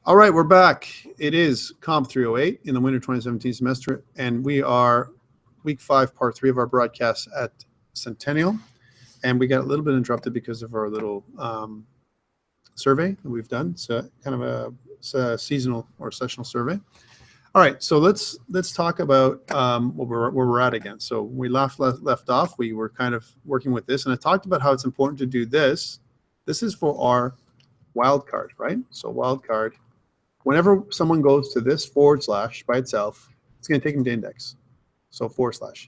All right, we're back. It is COMP308 in the winter 2017 semester, and we are week 5, part 3 of our broadcast at Centennial. And we got a little bit interrupted because of our little survey that we've done. So kind of a seasonal or sessional survey. All right, so let's talk about where we're at again. So we left off. We were kind of working with this, and I talked about how it's important to do this. This is for our wildcard, right? So wildcard. Whenever someone goes to this / by itself, it's going to take them to index. So /.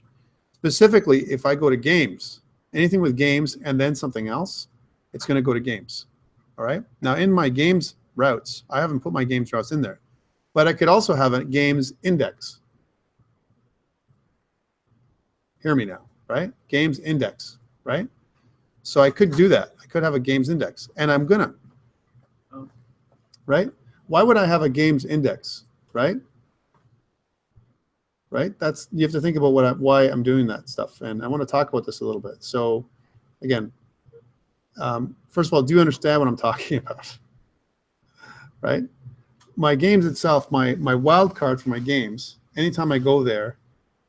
Specifically, if I go to games, anything with games and then something else, it's going to go to games. All right. Now in my games routes, I haven't put my games routes in there, but I could also have a games index. Hear me now, right? Games index, right? So I could do that. I could have a games index, and I'm gonna, right? Why would I have a games index, right? Right? That's, you have to think about why I'm doing that stuff, and I want to talk about this a little bit. So, again, first of all, do you understand what I'm talking about? Right? My games itself, my wildcard for my games, anytime I go there,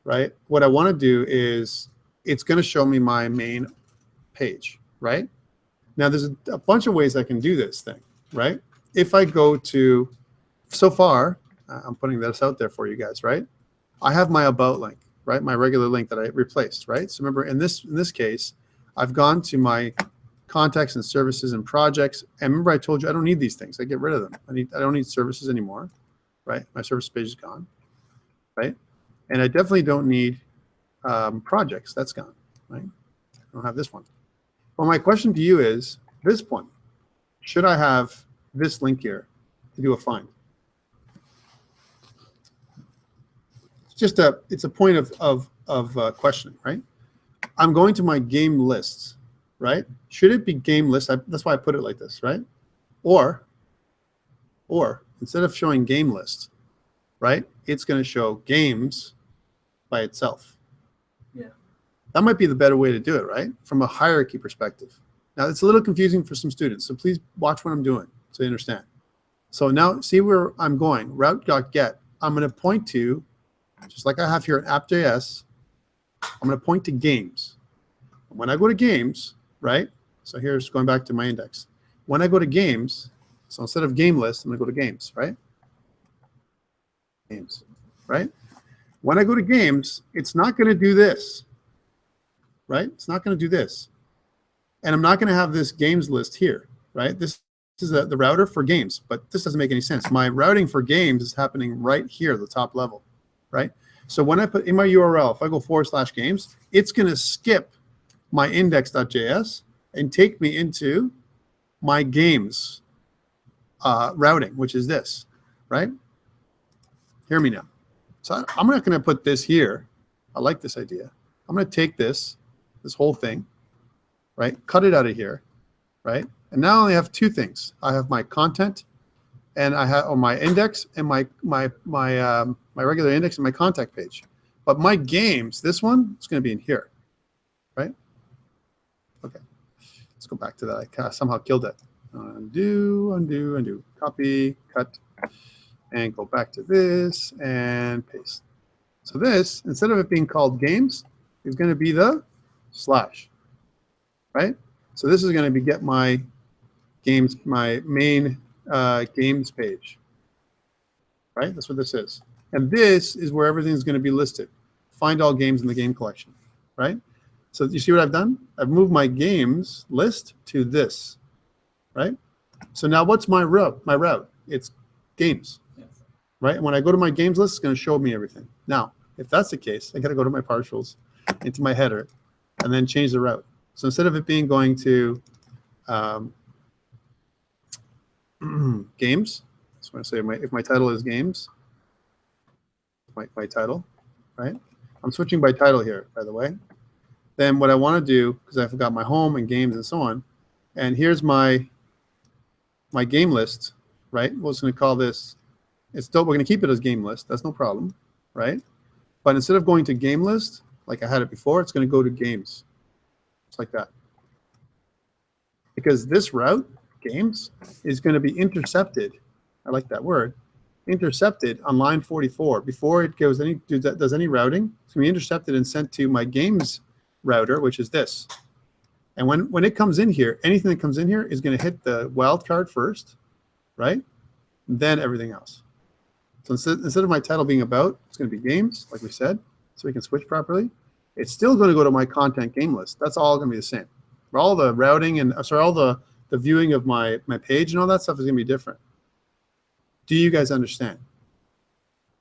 right? What I want to do is it's going to show me my main page, right? Now, there's a bunch of ways I can do this thing, right? If I go to, so far, I'm putting this out there for you guys, right? I have my about link, right? My regular link that I replaced, right? So remember, in this case, I've gone to my contacts and services and projects. And remember, I told you I don't need these things. I get rid of them. I don't need services anymore, right? My service page is gone, right? And I definitely don't need projects. That's gone, right? I don't have this one. Well, my question to you is this one. Should I have this link here to do a find? It's a point of questioning, right? I'm going to my game lists, right? Should it be game list? That's why I put it like this, right? Or instead of showing game list, right? It's going to show games by itself. Yeah. That might be the better way to do it, right? From a hierarchy perspective. Now, it's a little confusing for some students, so please watch what I'm doing so you understand. So now see where I'm going, route.get. I'm going to point to, just like I have here in app.js, I'm going to point to games. When I go to games, right? So here's going back to my index. When I go to games, so instead of game list, I'm going to go to games, right? Games, right? When I go to games, it's not going to do this, right? It's not going to do this. And I'm not going to have this games list here, right? This is the router for games, but this doesn't make any sense. My routing for games is happening right here at the top level, right? So when I put in my URL, if I go /games, it's going to skip my index.js and take me into my games routing, which is this, right? Hear me now. So I'm not going to put this here. I like this idea. I'm going to take this whole thing, right? Cut it out of here, right? And now I only have two things. I have my content, and I have my index, and my regular index and my contact page. But my games, this one, is going to be in here, right? Okay. Let's go back to that. I somehow killed it. Undo, copy, cut, and go back to this and paste. So this, instead of it being called games, is going to be the /, right? So this is going to be get my games, my main games page, right? That's what this is. And this is where everything's going to be listed. Find all games in the game collection, right? So you see what I've done? I've moved my games list to this, right? So now what's my route? My route, it's games, yes. Right? And when I go to my games list, it's going to show me everything. Now, if that's the case, I got to go to my partials, into my header, and then change the route. So instead of it being going to games, so I want to say if my title is games, my title, right? I'm switching by title here, by the way. Then what I want to do, because I've got my home and games and so on, and here's my game list, right? We're just going to call this, we're going to keep it as game list. That's no problem, right? But instead of going to game list, like I had it before, it's going to go to games. Just like that. Because this route, games, is going to be intercepted I like that word, intercepted on line 44 before it goes does any routing. It's going to be intercepted and sent to my games router, which is this. And when it comes in here, anything that comes in here is going to hit the wildcard first, right? Then everything else. So instead of my title being about, it's going to be games, like we said, so we can switch properly. It's still going to go to my content game list. That's all going to be the same. For all the routing and all the viewing of my page and all that stuff is going to be different. Do you guys understand?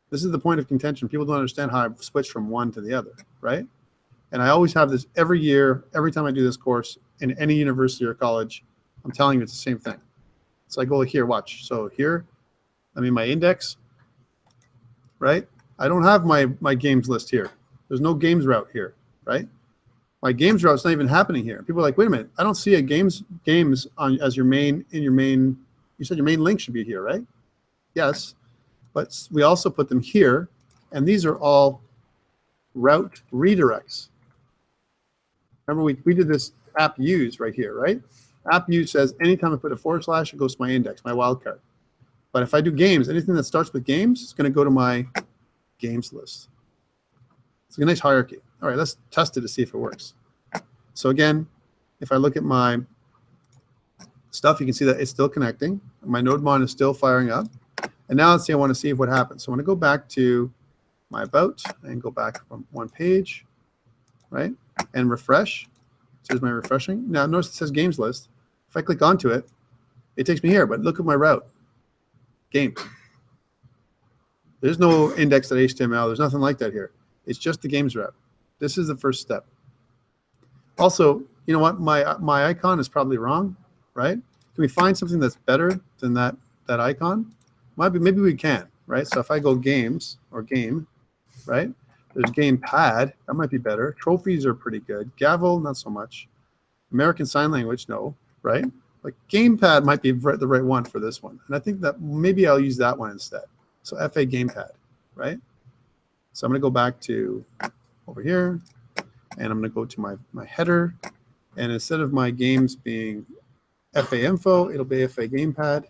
This is the point of contention. People don't understand how I switch from one to the other, right? And I always have this every year, every time I do this course in any university or college, I'm telling you it's the same thing. So I go here, watch. So here, I'm in my index, right? I don't have my games list here. There's no games route here, right? My games route's not even happening here. People are like, wait a minute, I don't see a games on as your main, you said your main link should be here, right? Yes, but we also put them here, and these are all route redirects. Remember, we did this app use right here, right? App use says anytime I put a / it goes to my index, my wildcard. But if I do games, anything that starts with games is going to go to my games list. It's a nice hierarchy. All right, let's test it to see if it works. So again, if I look at my stuff, you can see that it's still connecting. My node mon is still firing up. And now let's see, I want to see what happens. So I want to go back to my about and go back from one page, right? And refresh. So here's my refreshing. Now notice it says games list. If I click onto it, it takes me here, but look at my route. Games. There's no index.html. There's nothing like that here. It's just the games route. This is the first step. Also, you know what? My icon is probably wrong, right? Can we find something that's better than that icon? Maybe we can, right? So if I go games or game, right? There's gamepad. That might be better. Trophies are pretty good. Gavel, not so much. American Sign Language, no, right? Like gamepad might be the right one for this one. And I think that maybe I'll use that one instead. So FA gamepad, right? So I'm going to go back to over here, and I'm going to go to my header. And instead of my games being FA info, it'll be FA gamepad.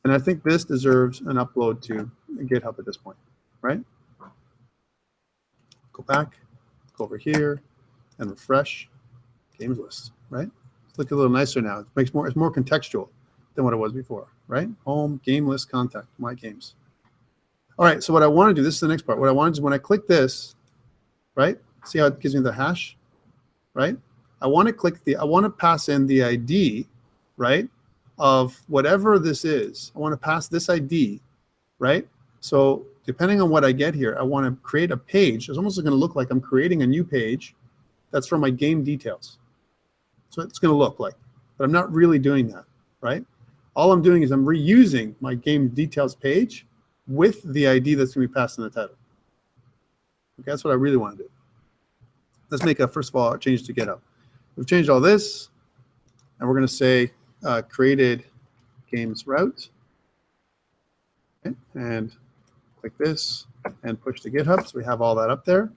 And I think this deserves an upload to GitHub at this point, right? Go back, go over here, and refresh games list, right? It's looking a little nicer now. It's more contextual than what it was before, right? Home, game list, contact, my games. All right, so what I want to do, this is the next part. What I want to do is when I click this, right? See how it gives me the hash, right? I want to pass in the ID, right? Of whatever this is. I want to pass this ID, right? So depending on what I get here, I want to create a page. It's almost going to look like I'm creating a new page that's from my game details. So it's going to look like, but I'm not really doing that, right? All I'm doing is I'm reusing my game details page with the ID that's going to be passed in the title. Okay, that's what I really want to do. Let's make first of all, a change to GitHub. We've changed all this, and we're going to say created games route, okay, and click this and push to GitHub. So we have all that up there,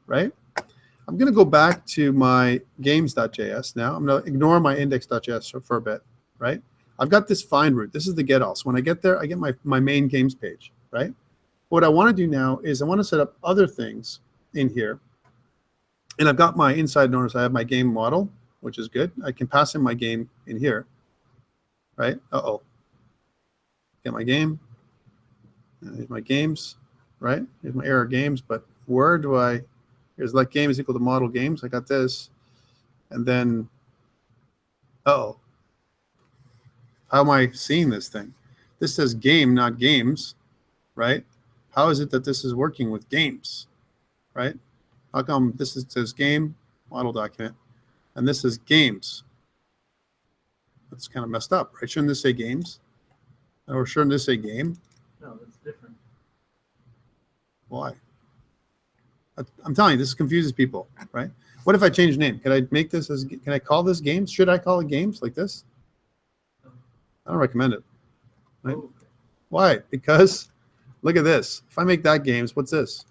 right? I'm going to go back to my games.js now. I'm going to ignore my index.js for a bit, right? I've got this find route. This is the get all. So when I get there, I get my main games page, right? What I want to do now is I want to set up other things in here. And I've got my inside, notice I have my game model, which is good. I can pass in my game in here, right? Uh-oh. Get my game. Here's my games, right? Here's my error games, but where do I, here's like game is equal to model games. I got this. And then, uh-oh. How am I seeing this thing? This says game, not games, right? How is it that this is working with games, right? How come this says game, model document, and this is games? That's kind of messed up, right? Shouldn't this say games? Or shouldn't this say game? No, that's different. Why? I'm telling you, this confuses people, right? What if I change name? Can I make this as, can I call this games? Should I call it games like this? I don't recommend it. Right? Oh, okay. Why? Because look at this. If I make that games, what's this?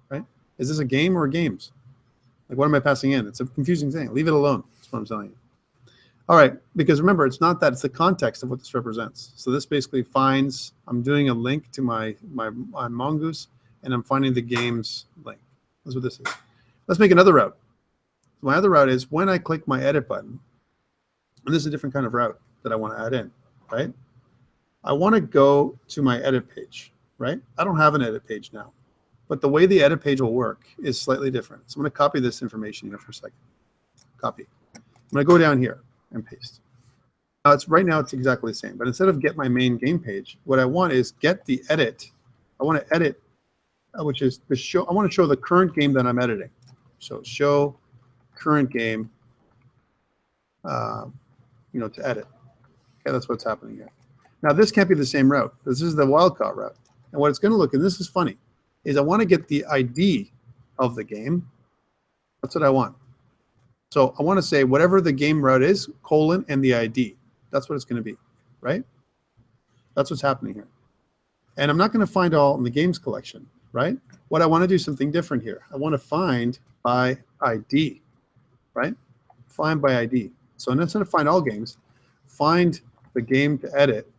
Right? Is this a game or games? Like, what am I passing in? It's a confusing thing. Leave it alone. That's what I'm telling you. All right, because remember, it's not that, it's the context of what this represents. So this basically finds, I'm doing a link to my Mongoose, and I'm finding the game's link. That's what this is. Let's make another route. My other route is when I click my edit button, and this is a different kind of route that I want to add in, right? I want to go to my edit page, right? I don't have an edit page now, but the way the edit page will work is slightly different. So I'm going to copy this information here for a second. Copy. I'm going to go down here and paste. Now right now it's exactly the same, but instead of get my main game page, what I want is get the edit. I want to edit, which is the show. I want to show the current game that I'm editing. So show current game, to edit. Okay, that's what's happening here. Now this can't be the same route. This is the wildcard route. And what it's going to look, and this is funny, is I want to get the ID of the game. That's what I want. So I want to say whatever the game route is, colon, and the ID. That's what it's going to be, right? That's what's happening here. And I'm not going to find all in the games collection, right? What I want to do something different here. I want to find by ID, right? Find by ID. So instead of find all games, find the game to edit,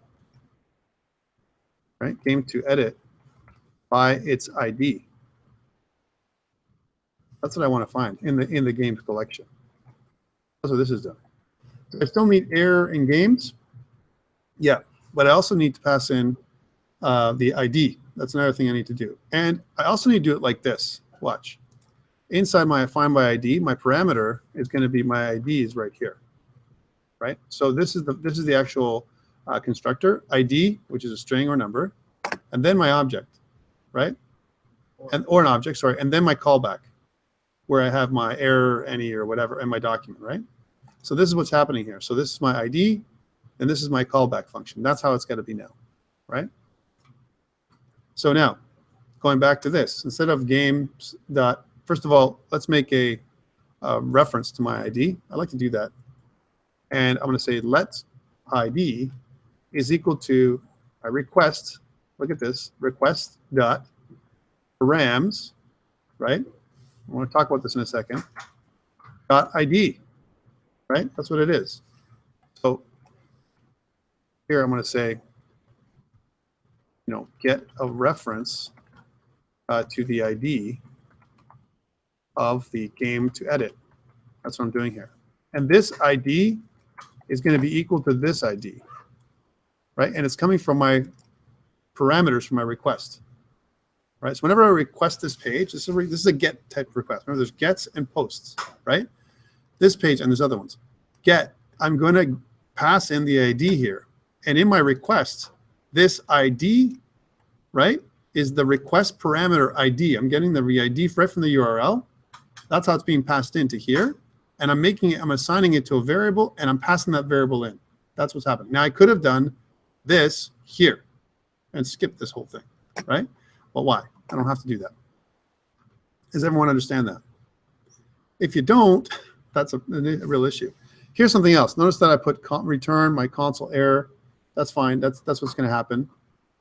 right? Game to edit by its ID. That's what I want to find in the games collection. That's what this is done. I still need error in games. Yeah, but I also need to pass in the ID. That's another thing I need to do. And I also need to do it like this. Watch. Inside my find by ID, my parameter is going to be my IDs right here. Right? So this is the actual constructor ID, which is a string or number, and then my object, right? Or an object, sorry, and then my callback, where I have my error, any, or whatever, and my document, right? So this is what's happening here. So this is my ID, and this is my callback function. That's how it's got to be now, right? So now, going back to this, instead of games dot, first of all, let's make a reference to my ID. I like to do that. And I'm going to say let ID is equal to a request. Look at this, request dot params, right? I want to talk about this in a second. Dot ID, right? That's what it is. So here I'm going to say, get a reference to the ID of the game to edit. That's what I'm doing here. And this ID is going to be equal to this ID, right? And it's coming from my parameters from my request, right? So whenever I request this page, this is a get type of request. Remember, there's gets and posts, right? This page and there's other ones. Get, I'm going to pass in the ID here. And in my request, this ID, right, is the request parameter ID. I'm getting the ID right from the URL. That's how it's being passed into here. And I'm assigning it to a variable, and I'm passing that variable in. That's what's happening. Now, I could have done this here and skipped this whole thing, right? But why? I don't have to do that. Does everyone understand that? If you don't, that's a real issue. Here's something else. Notice that I put return my console error. That's fine. That's what's going to happen.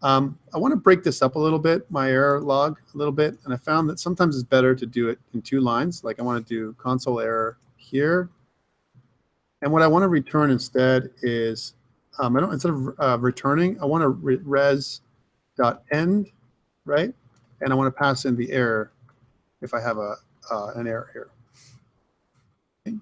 I want to break this up a little bit, my error log a little bit, and I found that sometimes it's better to do it in 2 lines. Like I want to do console error here, and what I want to return instead is instead of returning, I want to res.end, right? And I want to pass in the error if I have an error here. Okay.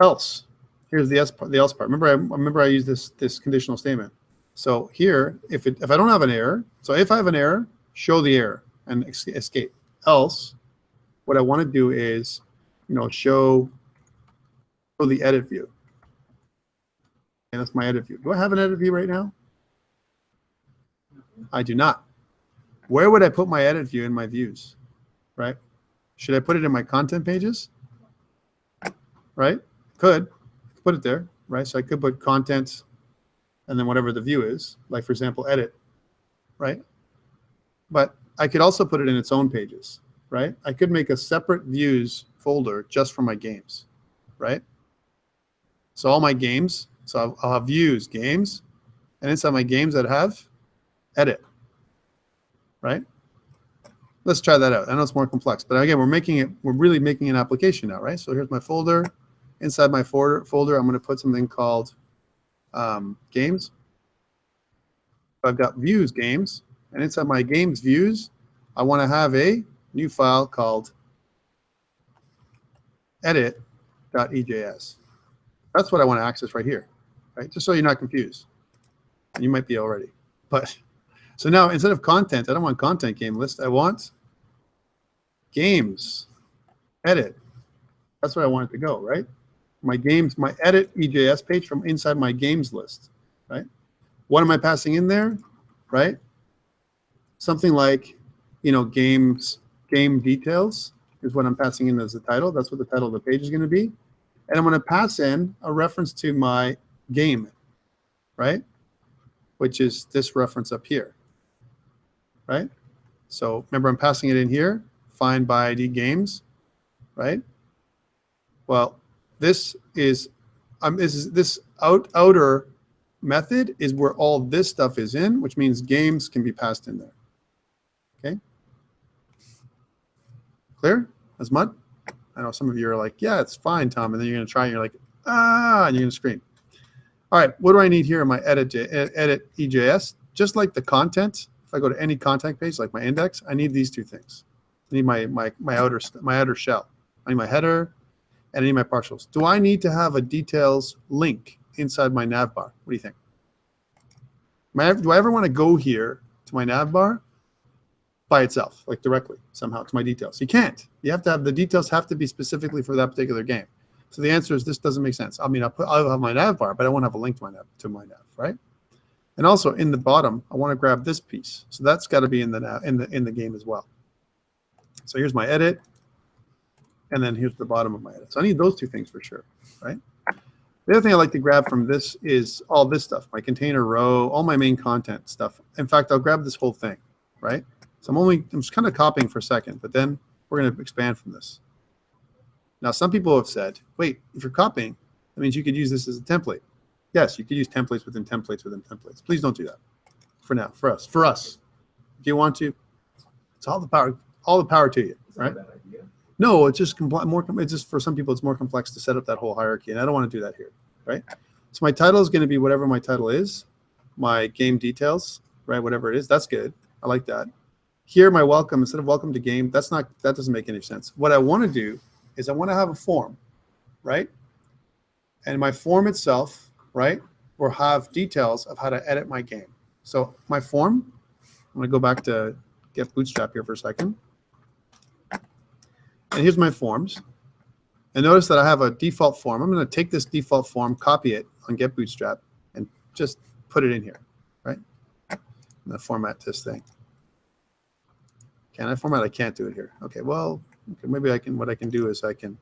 Else, here's the else part. Remember I used this conditional statement. So here, if I don't have an error, so if I have an error, show the error and escape. Else, what I want to do is, show the edit view. And that's my edit view. Do I have an edit view right now? I do not. Where would I put my edit view in my views? Right? Should I put it in my content pages? Right? Could put it there, right? So I could put content and then whatever the view is, like for example, edit, right? But I could also put it in its own pages, right? I could make a separate views folder just for my games, right? So all my games, so I'll have views, games, and inside my games that have edit, right? Let's try that out. I know it's more complex, but again, we're really making an application now, right? So here's my folder, Inside my folder, I'm going to put something called games. I've got views games, and inside my games views, I want to have a new file called edit.ejs. That's what I want to access right here, right? Just so you're not confused. You might be already, but so now instead of content, I don't want content game list. I want games edit. That's where I want it to go, right? My games, my edit EJS page from inside my games list, right? What am I passing in there, right? Something like, you know, game details is what I'm passing in as the title. That's what the title of the page is going to be. And I'm going to pass in a reference to my game, right? Which is this reference up here, right? So remember, I'm passing it in here, find by ID games, right? Well, this outer method is where all this stuff is in, which means games can be passed in there. Okay. Clear as mud? I know some of you are like, yeah, it's fine, Tom. And then you're going to try and you're like, ah, and you're going to scream. All right, what do I need here in my edit EJS? Just like the content, if I go to any content page, like my index, I need these two things. I need my outer shell. I need my header, and I need my partials. Do I need to have a details link inside my nav bar? What do you think? Do I ever want to go here to my nav bar by itself, like directly somehow to my details? You can't. You have to have the details have to be specifically for that particular game. So the answer is this doesn't make sense. I mean, I'll have my nav bar, but I won't have a link to my nav, right? And also in the bottom, I want to grab this piece. So that's got to be in the nav, in the game as well. So here's my edit, and then here's the bottom of my edit. So I need those two things for sure, right? The other thing I like to grab from this is all this stuff, my container row, all my main content stuff. In fact, I'll grab this whole thing, right? So I'm just kind of copying for a second, but then we're going to expand from this. Now, some people have said, wait, if you're copying, that means you could use this as a template. Yes, you could use templates within templates within templates. Please don't do that for now, for us. If you want to, it's all the power to you, right? No, it's just it's just for some people, it's more complex to set up that whole hierarchy, and I don't want to do that here, right? So my title is going to be whatever my title is, my game details, right? Whatever it is, that's good. I like that. Here, my welcome, instead of welcome to game, that doesn't make any sense. What I want to do is I want to have a form, right? And my form itself, right, will have details of how to edit my game. So my form, I'm going to go back to Get Bootstrap here for a second. And here's my forms. And notice that I have a default form. I'm going to take this default form, copy it on Get Bootstrap, and just put it in here, right? I'm going to format this thing. Can I format? I can't do it here. Okay, well, okay, maybe I can. What I can do is I can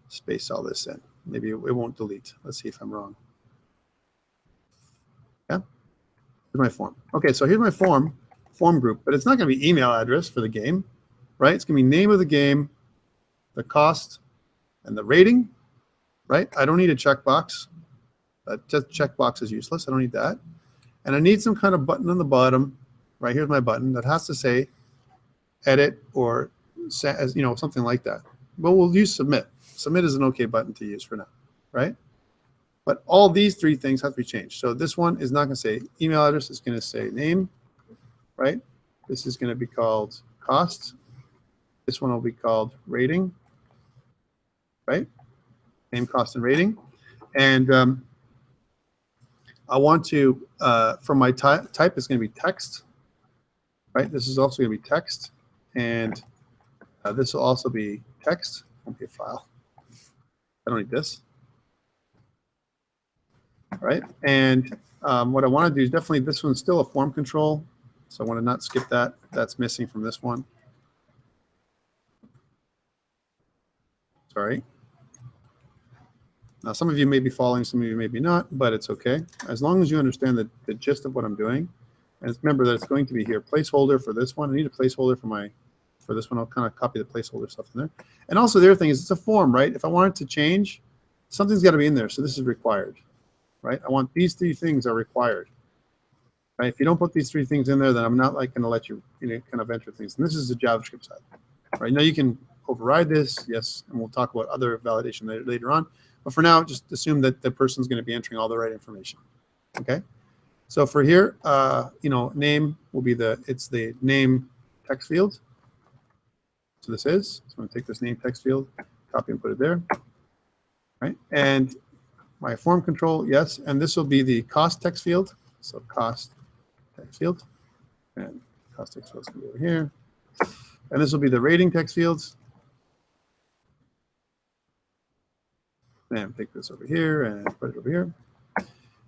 space all this in. Maybe it won't delete. Let's see if I'm wrong. Yeah, here's my form. Okay, so here's my form group, but it's not going to be email address for the game, right? It's going to be name of the game, the cost, and the rating, right? I don't need a checkbox. Just checkbox is useless. I don't need that. And I need some kind of button on the bottom. Right here's my button that has to say edit or something like that. But we'll use submit. Submit is an okay button to use for now, right? But all these three things have to be changed. So this one is not going to say email address. It's going to say name, right? This is going to be called cost. This one will be called rating, right? Name, cost, and rating. And I want to, for my type, it's going to be text, right? This is also going to be text. And this will also be text. Won't be a file. I don't need this. All right. And what I want to do is definitely, this one's still a form control. So I want to not skip that. That's missing from this one. Sorry. Now, some of you may be following, some of you may be not, but it's okay. As long as you understand the gist of what I'm doing. And remember that it's going to be here, placeholder for this one. I need a placeholder for this one. I'll kind of copy the placeholder stuff in there. And also the other thing is it's a form, right? If I want it to change, something's got to be in there. So this is required, right? I want these three things are required. Right? If you don't put these three things in there, then I'm not like going to let you, kind of enter things. And this is the JavaScript side, right? Now you can override this, yes, and we'll talk about other validation later on. But for now, just assume that the person's going to be entering all the right information. Okay. So for here, name will be it's the name text field. So this is, so I'm going to take this name text field, copy and put it there. Right. And my form control, yes. And this will be the cost text field. So cost text field. And cost text field is going to be over here. And this will be the rating text fields. And take this over here and put it over here.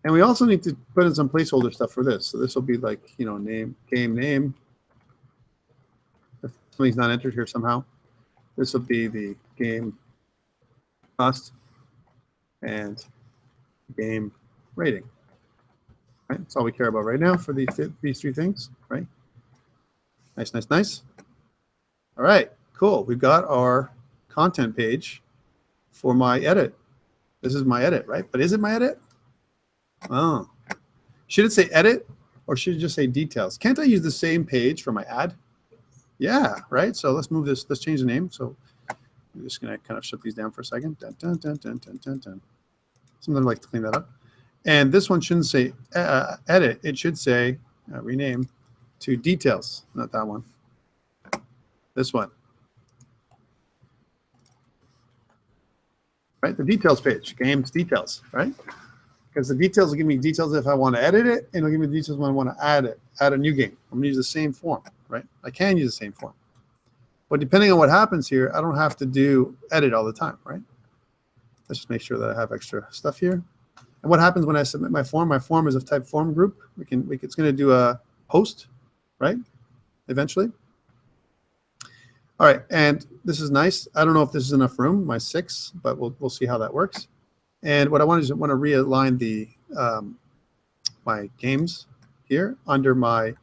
And we also need to put in some placeholder stuff for this. So this will be like, name, game name. If something's not entered here somehow, this will be the game cost and game rating. Right? That's all we care about right now for these three things, right? Nice, nice, nice. All right, cool. We've got our content page for my edit. This is my edit, right? But is it my edit? Oh, should it say edit or should it just say details? Can't I use the same page for my ad? Yeah, right. So let's move this. Let's change the name. So I'm just going to kind of shut these down for a second. Dun, dun, dun, dun, dun, dun, dun. Sometimes I like to clean that up. And this one shouldn't say edit. It should say rename to details. Not that one. This one. Right, the details page, games details, right? Because the details will give me details if I want to edit it, and it'll give me details when I want to add a new game. I'm going to use the same form, right? I can use the same form. But depending on what happens here, I don't have to do edit all the time, right? Let's just make sure that I have extra stuff here. And what happens when I submit my form? My form is of type form group. It's going to do a post, right? Eventually. All right, and this is nice. I don't know if this is enough room, my 6, but we'll see how that works. And what I want is realign the my games here under my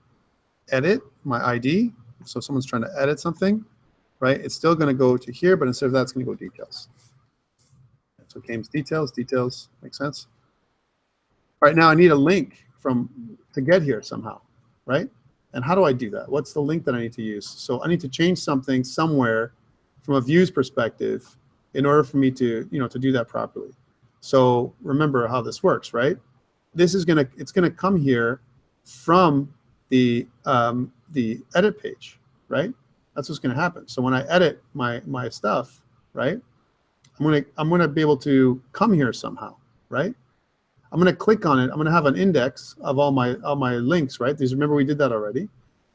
edit, my ID. So if someone's trying to edit something, right? It's still going to go to here, but instead of that, it's going to go details. So games details, makes sense. All right, now I need a link to get here somehow, right? And how do I do that? What's the link that I need to use? So I need to change something somewhere from a views perspective in order for me to do that properly. So remember how this works, right? This is it's gonna come here from the edit page, right? That's what's gonna happen. So when I edit my stuff, right? I'm gonna be able to come here somehow, right? I'm going to click on it. I'm going to have an index of all my links, right? Remember we did that already.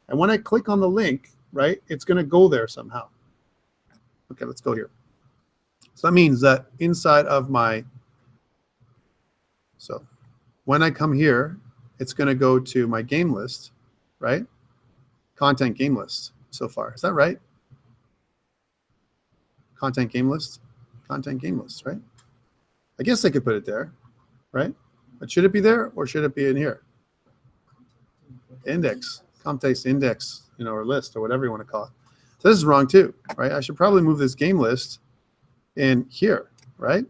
And when I click on the link, right, it's going to go there somehow. Okay, let's go here. So that means that inside of so when I come here, it's going to go to my game list, right? Content game list so far. Is that right? Content game list, right? I guess I could put it there, right? But should it be there or should it be in here? Index, context index, or list or whatever you want to call it. So this is wrong too, right? I should probably move this game list in here, right?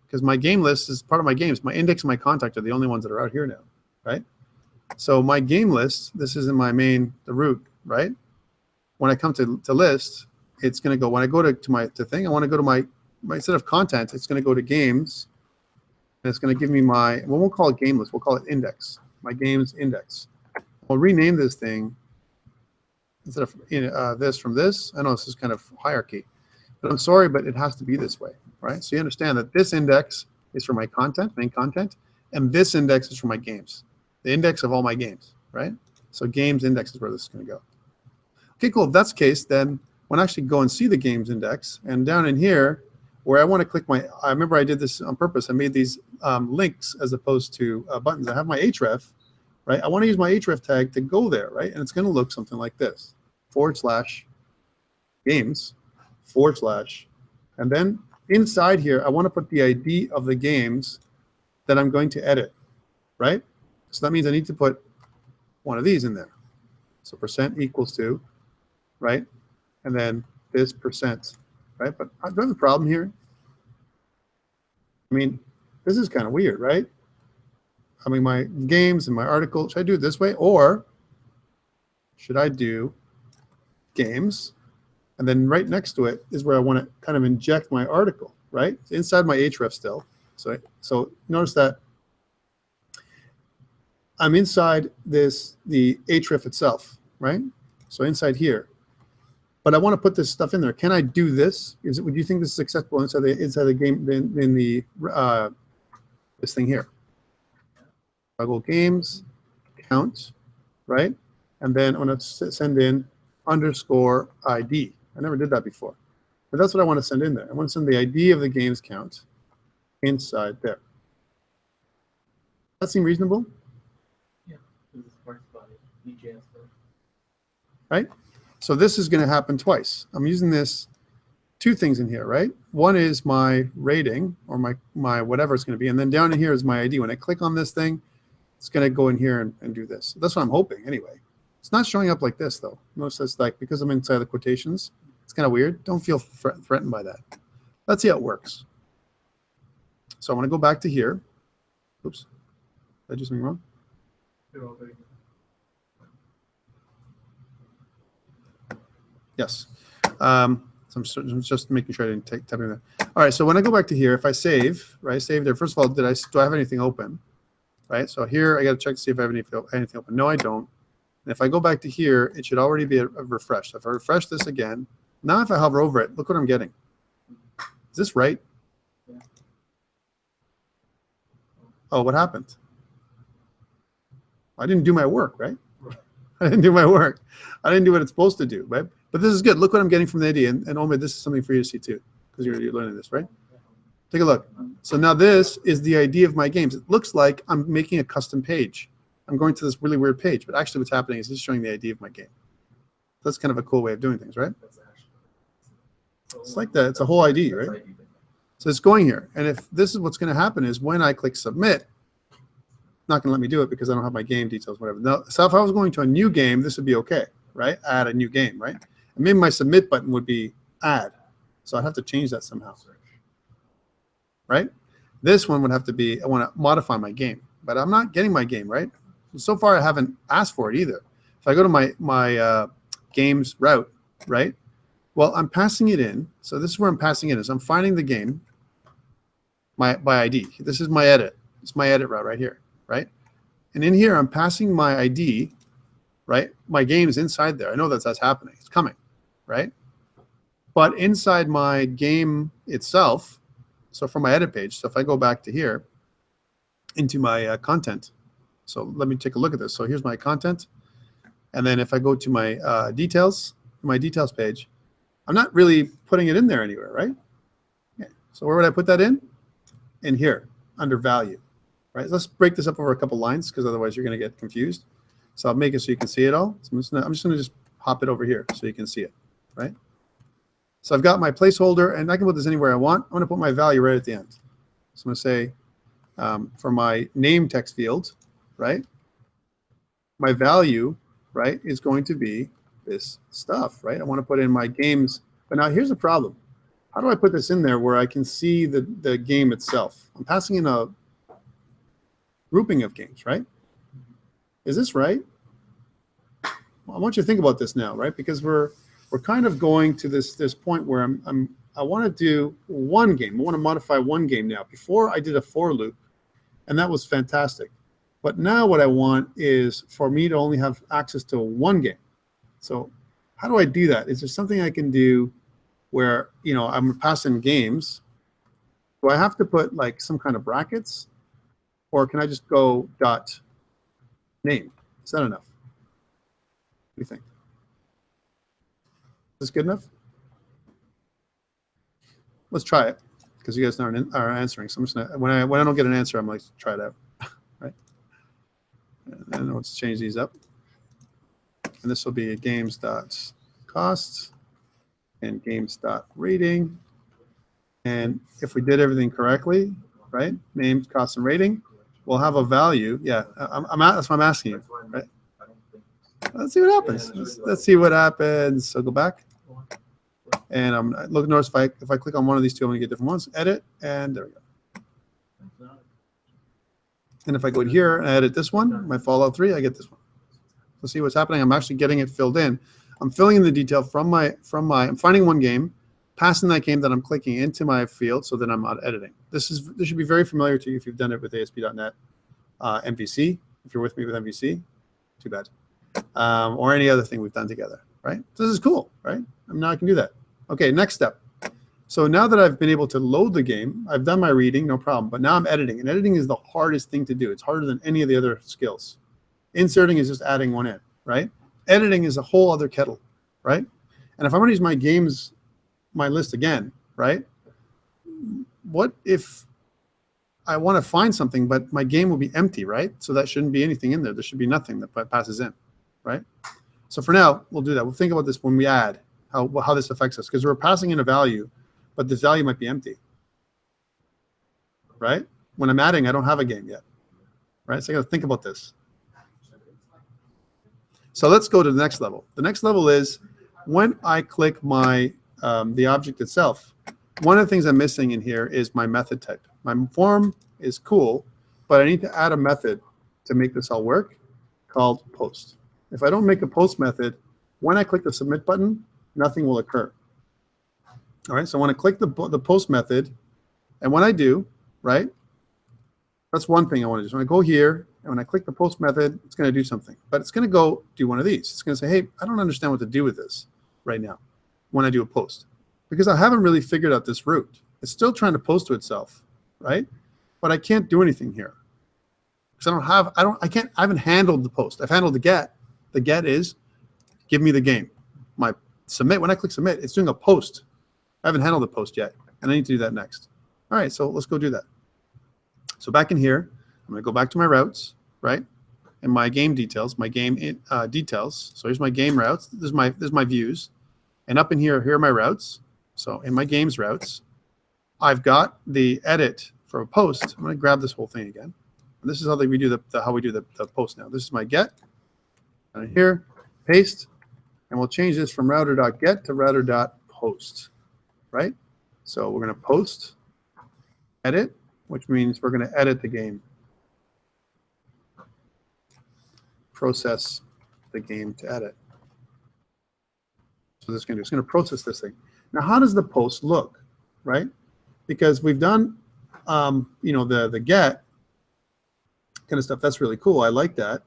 Because my game list is part of my games. My index and my contact are the only ones that are out here now, right? So my game list, this is in my the root, right? When I come to list, it's going to go, when I go to thing, I want to go to my instead of content, it's going to go to games. And it's going to give me we won't call it game list, we'll call it index, my games index. I'll rename this thing instead of this from this. I know this is kind of hierarchy, but I'm sorry, but it has to be this way, right? So you understand that this index is for my content, main content, and this index is for my games, the index of all my games, right? So games index is where this is going to go. Okay, cool. If that's the case, then when I actually go and see the games index, and down in here, where I want to click I remember I did this on purpose. I made these links as opposed to buttons. I have my href, right? I want to use my href tag to go there, right? And it's going to look something like this, /games, / and then inside here, I want to put the ID of the games that I'm going to edit, right? So that means I need to put one of these in there. So % equals to, right? And then this %. Right, but do I have a problem here? I mean, this is kind of weird, right? I mean, my games and my article, should I do it this way? Or should I do games? And then right next to it is where I want to kind of inject my article, right? It's inside my href still. So notice that I'm inside the href itself, right? So inside here. But I want to put this stuff in there. Can I do this? Would you think this is acceptable inside the game in the this thing here? I go games count, right? And then I'm going to send in underscore ID. I never did that before, but that's what I want to send in there. I want to send the ID of the games count inside there. That seem reasonable? Yeah, this is parsed by EJS. Right? So this is going to happen twice. I'm using this two things in here, right? One is my rating or my whatever it's going to be, and then down in here is my ID. When I click on this thing, it's going to go in here and do this. That's what I'm hoping anyway. It's not showing up like this though. Notice that's like, because I'm inside the quotations, it's kind of weird. Don't feel threatened by that. Let's see how it works. So I want to go back to here. Oops, did I do something wrong? Yes. So I'm just making sure I didn't type in there. All right. So when I go back to here, if I save, right, save there. First of all, do I have anything open? Right. So here I got to check to see if I have anything open. No, I don't. And if I go back to here, it should already be refreshed. If I refresh this again, now if I hover over it, look what I'm getting. Is this right? Yeah. Oh, what happened? I didn't do my work, right? I didn't do my work. I didn't do what it's supposed to do, right? But this is good. Look what I'm getting from the ID. And Omid, this is something for you to see too, because you're learning this, right? Take a look. So now this is the ID of my games. It looks like I'm making a custom page. I'm going to this really weird page, but actually what's happening is it's showing the ID of my game. That's kind of a cool way of doing things, right? It's like that. It's a whole ID, right? So it's going here. And if this is what's going to happen is when I click submit, it's not going to let me do it because I don't have my game details, whatever. Now, so if I was going to a new game, this would be okay, right? Add a new game, right? And maybe my submit button would be add. So I'd have to change that somehow, right? This one would have to be, I want to modify my game, but I'm not getting my game, right? So far, I haven't asked for it either. If I go to my games route, right? Well, I'm passing it in. So this is where I'm passing it in. So I'm finding the game by ID. This is my edit. It's my edit route right here, right? And in here, I'm passing my ID, right? My game is inside there. I know that's happening. It's coming, right? But inside my game itself, so from my edit page, so if I go back to here into my content, so let me take a look at this. So here's my content. And then if I go to my details page, I'm not really putting it in there anywhere, right? Okay. So where would I put that in? In here, under value, right? Let's break this up over a couple lines because otherwise you're going to get confused. So I'll make it so you can see it all. So I'm just going to hop it over here so you can see it, right? So I've got my placeholder, and I can put this anywhere I want. I'm going to put my value right at the end. So I'm going to say for my name text field, right? My value, right, is going to be this stuff, right? I want to put in my games. But now here's the problem. How do I put this in there where I can see the game itself? I'm passing in a grouping of games, right? Is this right? Well, I want you to think about this now, right? Because we're kind of going to this point where I want to do one game. I want to modify one game now. Before I did a for loop, and that was fantastic. But now what I want is for me to only have access to one game. So how do I do that? Is there something I can do where, you know, I'm passing games? Do I have to put like some kind of brackets? Or can I just go dot name? Is that enough? What do you think? Is this good enough? Let's try it because you guys aren't answering. So I'm just gonna, when I don't get an answer, I'm like, try it out, right? And let's change these up. And this will be games.cost and games.rating. And if we did everything correctly, right? Name, cost, and rating, we'll have a value. Yeah, that's what I'm asking you, right? Let's see what happens. Let's see what happens. So go back. And I'm looking, notice if I click on one of these two, I'm going to get different ones. Edit, and there we go. And if I go here and edit this one, my Fallout 3, I get this one. So see what's happening. I'm actually getting it filled in. I'm filling in the detail from my. I'm finding one game. passing that game that I'm clicking into my field so that I'm not editing. This should be very familiar to you if you've done it with ASP.NET MVC. If you're with me with MVC, too bad. Or any other thing we've done together, right? So this is cool, right? Now I can do that. Okay, next step. So now that I've been able to load the game, I've done my reading, no problem, but now I'm editing, and editing is the hardest thing to do. It's harder than any of the other skills. Inserting is just adding one in, right? Editing is a whole other kettle, right? And if I want to use my games, my list again, right? What if I want to find something, but my game will be empty, right? So that shouldn't be anything in there. There should be nothing that passes in, right? So for now, we'll do that. We'll think about this when we add, how this affects us, because we're passing in a value, but this value might be empty, right? When I'm adding, I don't have a game yet, right? So I got to think about this. So let's go to the next level. The next level is when I click my the object itself, one of the things I'm missing in here is my method type. My form is cool, but I need to add a method to make this all work called post. If I don't make a post method, when I click the submit button, nothing will occur. All right, so I want to click the post method, and when I do, right, that's one thing I want to do. So when I go here, and when I click the post method, it's going to do something, but it's going to go do one of these. It's going to say, hey, I don't understand what to do with this right now when I do a post, because I haven't really figured out this route. It's still trying to post to itself, right? But I can't do anything here because I haven't handled the post. I've handled the get. The get is give me the game. My submit, when I click submit, it's doing a post. I haven't handled the post yet, and I need to do that next. All right, so let's go do that. So back in here, I'm going to go back to my routes, right? And my game details, details. So here's my game routes. This is my views. And up in here are my routes. So in my games routes, I've got the edit for a post. I'm going to grab this whole thing again. And this is how we do the post now. This is my get. And here, paste. And we'll change this from router.get to router.post, right? So we're going to post, edit, which means we're going to edit the game. Process the game to edit. So this is going to do, it's going to process this thing. Now, how does the post look, right? Because we've done, the get kind of stuff. That's really cool. I like that.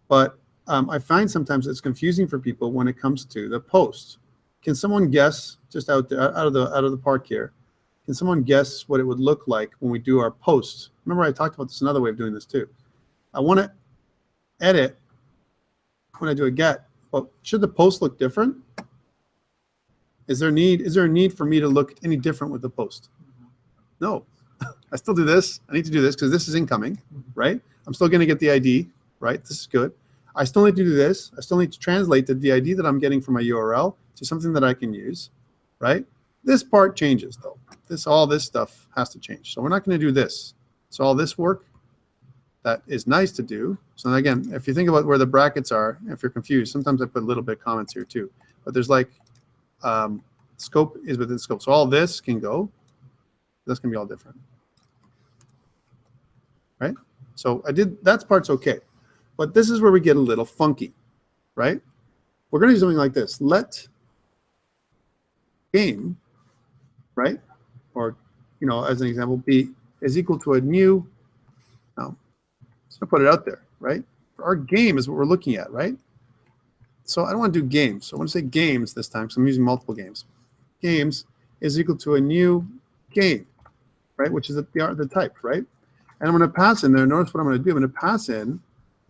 But I find sometimes it's confusing for people when it comes to the post. Can someone guess, just out of the park here, can someone guess what it would look like when we do our post? Remember, I talked about this another way of doing this too. I want to edit when I do a get, but should the post look different? Is there a need for me to look any different with the post? No. I still do this. I need to do this because this is incoming, right? I'm still going to get the ID, right? This is good. I still need to do this. I still need to translate the ID that I'm getting from my URL to something that I can use, right? This part changes though. All this stuff has to change. So we're not going to do this. So all this work, that is nice to do. So again, if you think about where the brackets are, if you're confused, sometimes I put a little bit of comments here too. But there's like scope is within scope. So all this can go. This can be all different, right? So that part's okay. But this is where we get a little funky, right? We're going to do something like this. Let game, right? Or, as an example, B is equal to a new, no, let's put it out there, right? Our game is what we're looking at, right? So I don't want to do games. So I want to say games this time, so I'm using multiple games. Games is equal to a new game, right? Which is the type, right? And I'm going to pass in there. Notice what I'm going to do. I'm going to pass in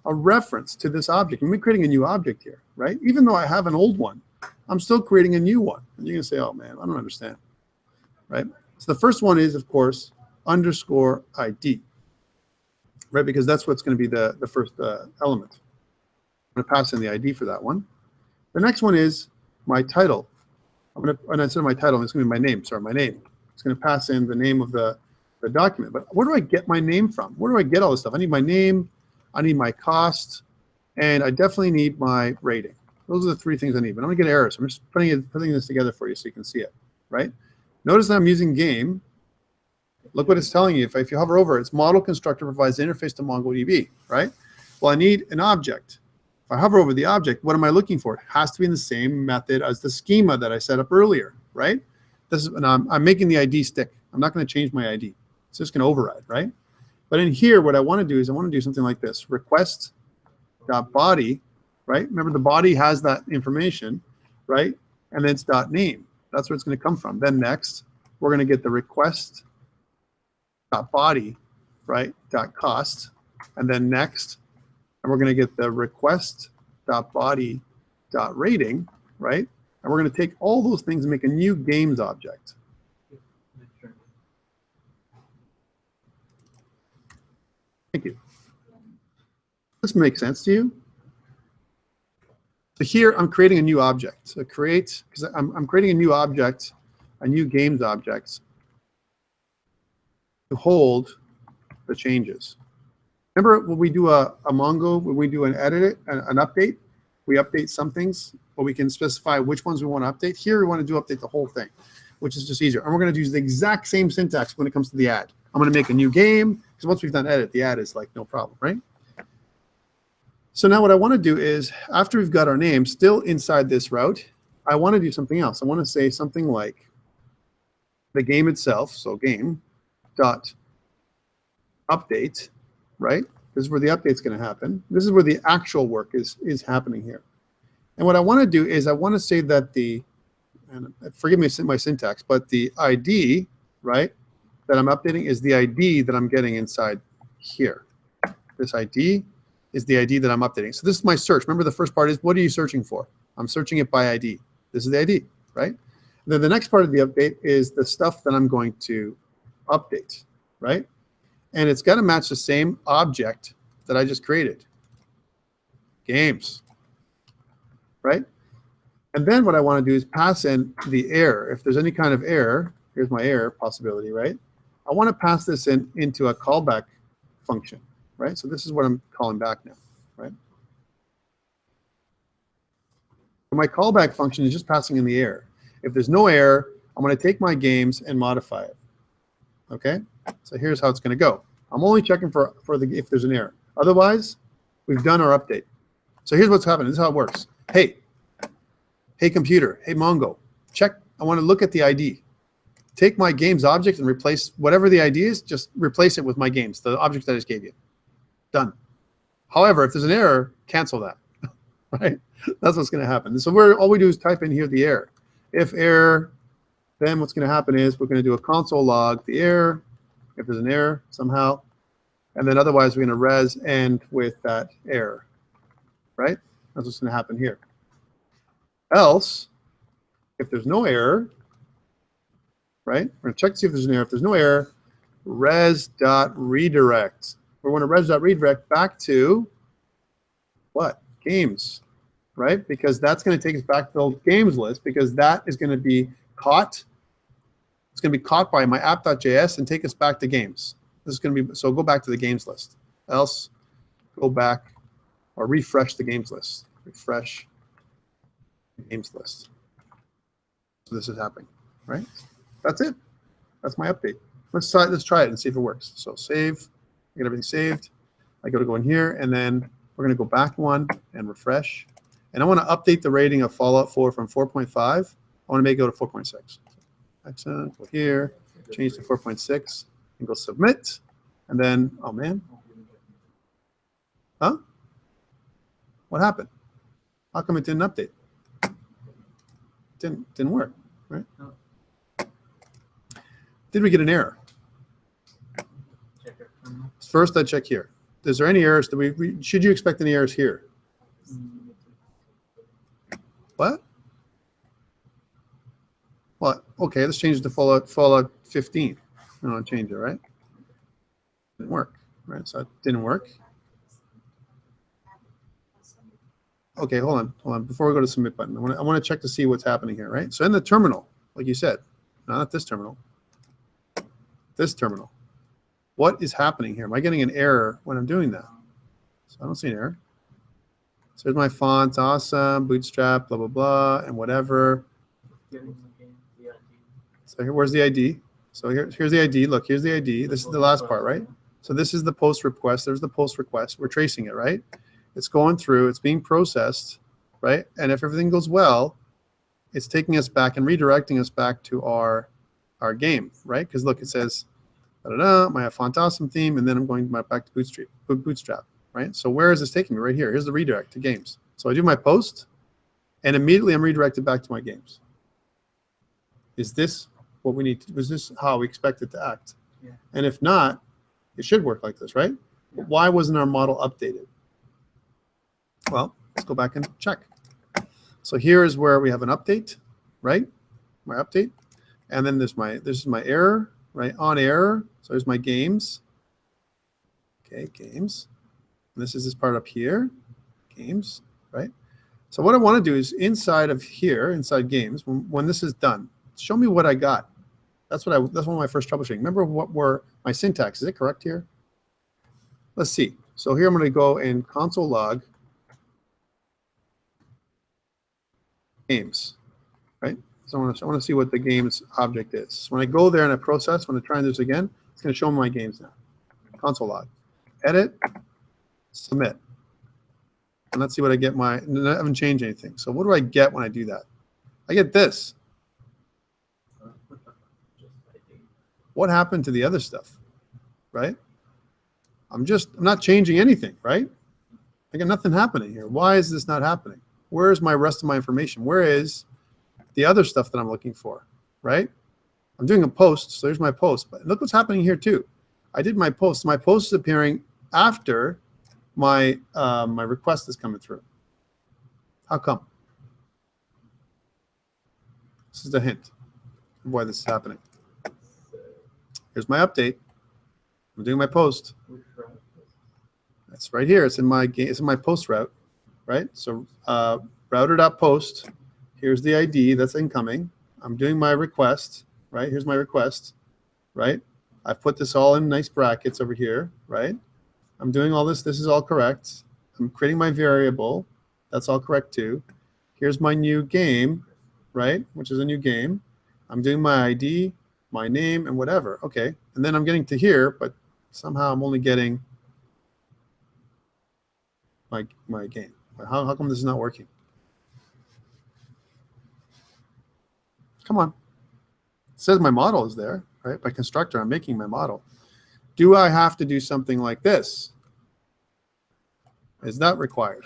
a reference to this object. I'm creating a new object here, right? Even though I have an old one, I'm still creating a new one. And you're going to say, oh man, I don't understand, right? So the first one is, of course, underscore ID, right? Because that's what's going to be the first element. I'm going to pass in the ID for that one. The next one is my title. And instead of my title, it's going to be my name. Sorry, my name. It's going to pass in the name of the document. But where do I get my name from? Where do I get all this stuff? I need my name. I need my cost. And I definitely need my rating. Those are the three things I need. But I'm going to get errors. I'm just putting this together for you so you can see it, right? Notice that I'm using game. Look what it's telling you. If you hover over it, it's model constructor provides the interface to MongoDB, right? Well, I need an object. If I hover over the object, what am I looking for? It has to be in the same method as the schema that I set up earlier, right? This is, and I'm making the ID stick. I'm not going to change my ID. It's just going to override, right? But in here, what I want to do is I want to do something like this: request.body, right? Remember, the body has that information, right? And then it's .name. That's where it's going to come from. Then next, we're going to get the request.body, right? .cost, and then next, and we're going to get the request.body.rating, right? And we're going to take all those things and make a new games object. Thank you. This makes sense to you? So here I'm creating a new object. So create, because I'm creating a new object, a new games object to hold the changes. Remember when we do a Mongo, when we do an edit, an update, we update some things, but we can specify which ones we want to update. Here we want to update the whole thing, which is just easier. And we're going to use the exact same syntax when it comes to the add. I'm going to make a new game, because once we've done edit, the add is like no problem, right? So now what I want to do is, after we've got our name still inside this route, I want to do something else. I want to say something like the game itself, so game dot update, right? This is where the update's going to happen. This is where the actual work is happening here. And what I want to do is I want to say that the, and forgive me my syntax, but the ID, right, that I'm updating is the ID that I'm getting inside here. This ID is the ID that I'm updating. So this is my search. Remember the first part is, what are you searching for? I'm searching it by ID. This is the ID, right? And then the next part of the update is the stuff that I'm going to update, right? And it's got to match the same object that I just created. Games, right? And then what I want to do is pass in the error. If there's any kind of error, here's my error possibility, right? I want to pass this into a callback function, right? So this is what I'm calling back now, right? So my callback function is just passing in the error. If there's no error, I'm going to take my games and modify it, okay? So here's how it's going to go. I'm only checking for if there's an error. Otherwise, we've done our update. So here's what's happening. This is how it works. Hey computer, hey Mongo, check. I want to look at the ID. Take my games object and replace whatever the ID is, just replace it with my games, the object that I just gave you. Done. However, if there's an error, cancel that, right? That's what's going to happen. So all we do is type in here the error. If error, then what's going to happen is we're going to do a console log the error, if there's an error somehow, and then otherwise we're going to res end with that error, right? That's what's going to happen here. Else, if there's no error, right? We're going to check to see if there's an error. If there's no error, res.redirect. We want to res.redirect back to what? Games, right? Because that's going to take us back to the games list, because that is going to be caught. It's going to be caught by my app.js and take us back to games. This is going to be, so go back to the games list. Else, go back or refresh the games list. Refresh the games list. So this is happening, right? That's it. That's my update. Let's try it and see if it works. So save, get everything saved. I got to go in here, and then we're going to go back one and refresh. And I want to update the rating of Fallout 4 from 4.5. I want to make it go to 4.6. Excellent. Go here, change to 4.6, and go submit. And then, oh man. Huh? What happened? How come it didn't update? Didn't work, right? Did we get an error? First, I check here. Is there any errors? Should you expect any errors here? What? What? Okay, let's change it to Fallout 15. I want to change it, right? Didn't work, right? So it didn't work. Okay, hold on. Before we go to submit button, I want to check to see what's happening here, right? So in the terminal, like you said, not this terminal. This terminal. What is happening here? Am I getting an error when I'm doing that? So I don't see an error. So there's my font, awesome, bootstrap, blah, blah, blah, and whatever. So here, where's the ID? So here's the ID. Look, here's the ID. This is the last part, right? So this is the post request. There's the post request. We're tracing it, right? It's going through. It's being processed, right? And if everything goes well, it's taking us back and redirecting us back to our game, right? Because look, it says, my font awesome theme, and then I'm going back to Bootstrap, right? So where is this taking me? Right here. Here's the redirect to games. So I do my post, and immediately I'm redirected back to my games. Is this what we need to, is this how we expect it to act? Yeah. And if not, it should work like this, right? Yeah. But why wasn't our model updated? Well, let's go back and check. So here is where we have an update, right? My update. And then this is my error, right? On error. So there's my games. Okay, games. And this is this part up here, games, right? So what I want to do is inside of here, inside games, when this is done, show me what I got. That's one of my first troubleshooting. Remember what were my syntax? Is it correct here? Let's see. So here I'm going to go in console log games, right? So I want to see what the games object is. So when I go there and I process, when I try and do this again, it's going to show me my games now. Console log, edit, submit. And let's see what I get. I haven't changed anything. So what do I get when I do that? I get this. What happened to the other stuff, right? I'm not changing anything, right? I got nothing happening here. Why is this not happening? Where is my rest of my information? Where is the other stuff that I'm looking for, right? I'm doing a post, so there's my post. But look what's happening here too. I did my post. My post is appearing after my my request is coming through. How come? This is a hint of why this is happening. Here's my update. I'm doing my post. That's right here. It's in my game. It's in my post route, right? So router.post. Here's the ID that's incoming. I'm doing my request, right? Here's my request, right? I've put this all in nice brackets over here, right? I'm doing all this. This is all correct. I'm creating my variable. That's all correct too. Here's my new game, right? Which is a new game. I'm doing my ID, my name, and whatever. Okay. And then I'm getting to here, but somehow I'm only getting my game. How come this is not working? Come on. It says my model is there, right? By constructor, I'm making my model. Do I have to do something like this? Is that required?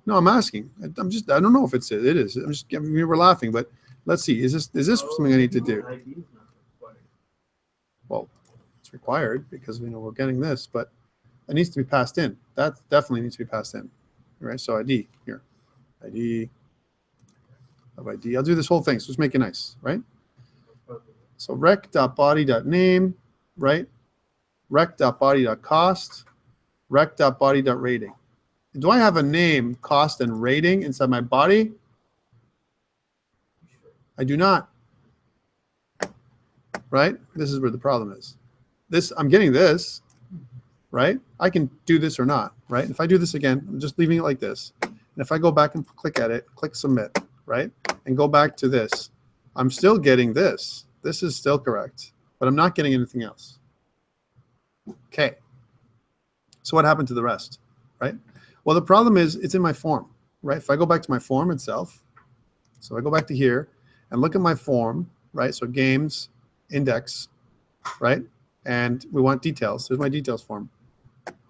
No, I'm asking. I don't know if it is. I'm just, we were laughing, but let's see. Is this something I need to do? Well, it's required because we're getting this, but it needs to be passed in. That definitely needs to be passed in, right? So ID here, ID of ID. I'll do this whole thing. So just make it nice, right? So rec.body.name, right? rec.body.cost, rec.body.rating. Do I have a name, cost, and rating inside my body? I do not. Right? This is where the problem is. I'm getting this, right? I can do this or not, right? If I do this again, I'm just leaving it like this. And if I go back and click at it, click submit, right? And go back to this, I'm still getting this. This is still correct, but I'm not getting anything else. Okay. So what happened to the rest, right? Well, the problem is it's in my form, right? If I go back to my form itself, so I go back to here and look at my form, right? So games, index, right? And we want details. There's my details form.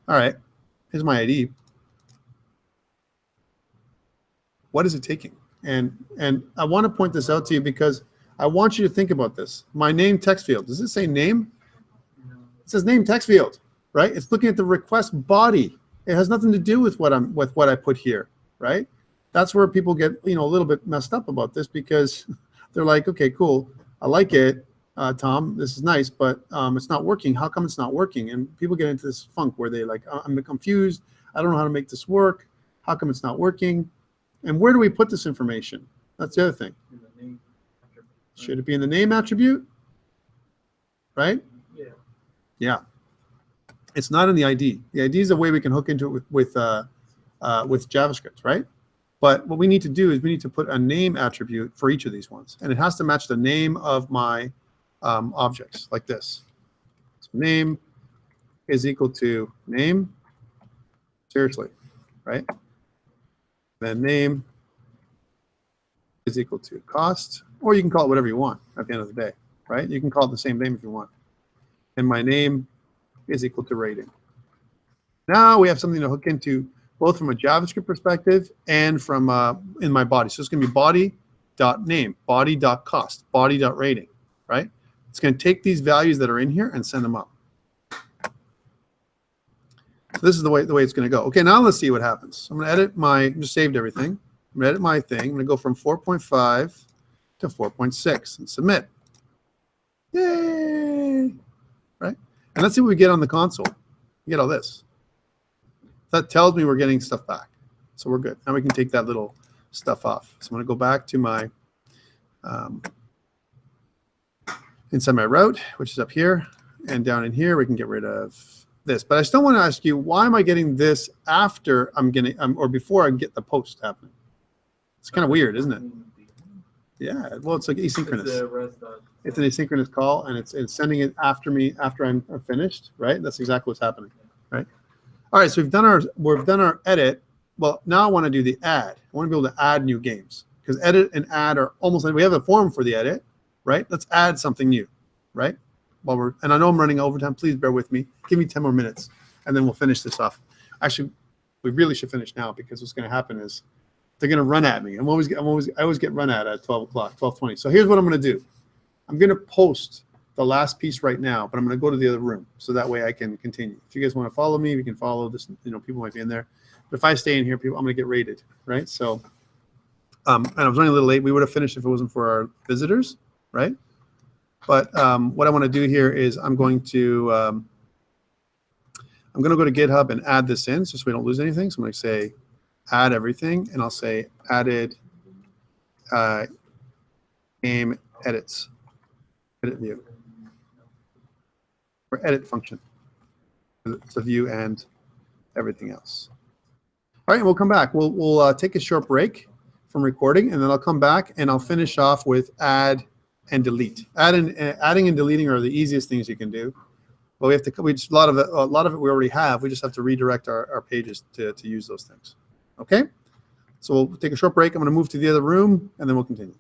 All right, here's my ID. What is it taking? And I want to point this out to you because I want you to think about this. My name text field. Does it say name? It says name text field, right? It's looking at the request body. It has nothing to do with what I put here, right? That's where people get a little bit messed up about this because they're like, okay, cool, I like it, Tom, this is nice, but it's not working. How come it's not working? And people get into this funk where they like, I'm confused. I don't know how to make this work. How come it's not working? And where do we put this information? That's the other thing. In the name attribute. Should it be in the name attribute? Right? Yeah. Yeah. It's not in the ID. The ID is a way we can hook into it with JavaScript, right? But what we need to do is we need to put a name attribute for each of these ones, and it has to match the name of my objects, like this. So name is equal to name. Seriously, right? Then name is equal to cost, or you can call it whatever you want at the end of the day, right? You can call it the same name if you want. And my name is equal to rating. Now we have something to hook into both from a JavaScript perspective and from in my body. So it's going to be body.name, body.cost, body.rating, right? It's going to take these values that are in here and send them up. So this is the way it's going to go. Okay, now let's see what happens. I'm going to edit my, just saved everything. I'm going to edit my thing. I'm going to go from 4.5 to 4.6 and submit. Yay! Right? And let's see what we get on the console. We get all this. That tells me we're getting stuff back. So we're good. Now we can take that little stuff off. So I'm going to go back to my, inside my route, which is up here. And down in here, we can get rid of this. But I still want to ask you, why am I getting this after I'm getting, or before I get the post happening? It's kind of weird, isn't it? Yeah, well, it's like asynchronous. It's an asynchronous call, and it's sending it after I'm finished, right? That's exactly what's happening, right? All right, so we've done our edit. Well, now I want to do the add. I want to be able to add new games, because edit and add are almost like, we have a form for the edit, right? Let's add something new, right? And I know I'm running overtime. Please bear with me. Give me 10 more minutes, and then we'll finish this off. Actually, we really should finish now, because what's going to happen is they're going to run at me. I always get run at 12 o'clock, 12:20. So here's what I'm going to do. I'm going to post the last piece right now, but I'm going to go to the other room, so that way I can continue. If you guys want to follow me, we can follow this. You know, people might be in there. But if I stay in here, I'm going to get rated, right? So, and I was running a little late. We would have finished if it wasn't for our visitors, right? But what I want to do here is I'm going to go to GitHub and add this in, just so we don't lose anything. So I'm going to say add everything, and I'll say added game edits, edit view, or edit function. It's a view and everything else. All right, we'll come back. We'll take a short break from recording, and then I'll come back and I'll finish off with add and delete. Adding and deleting are the easiest things you can do. But we have to. A lot of it we already have. We just have to redirect our pages to use those things. Okay. So we'll take a short break. I'm going to move to the other room, and then we'll continue.